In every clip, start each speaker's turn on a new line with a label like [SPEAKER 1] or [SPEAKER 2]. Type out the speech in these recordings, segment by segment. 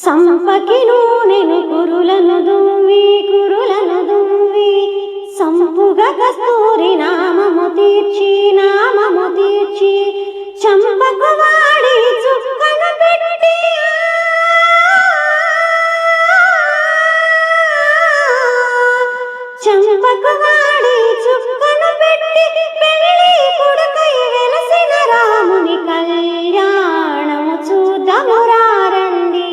[SPEAKER 1] సంపకి నూనెను కురులను దువ్వి సంపుగా కస్తూరి నామము తీర్చి చంపకు వాడి చుక్కను పెట్టి చంపకు వాడి చుక్కను పెట్టి పెళ్లి కొడుకై వెలసిన రాముని కళ్యాణము చూద్దాము రండి.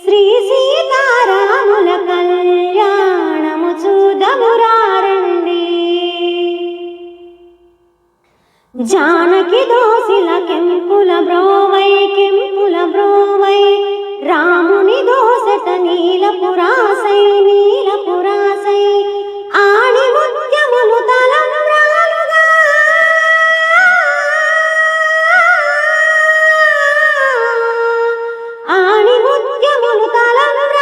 [SPEAKER 1] శ్రీ సీతారాముల కళ్యాణము చూద్దాము రండి. జానకి దోసిల కెంపుల బ్రోవై రాముని దోసట నీలపురాసై ఆణి ముత్యములు తలంబ్రాలుగా ఆణి ముత్యములు తలంబ్రాలుగా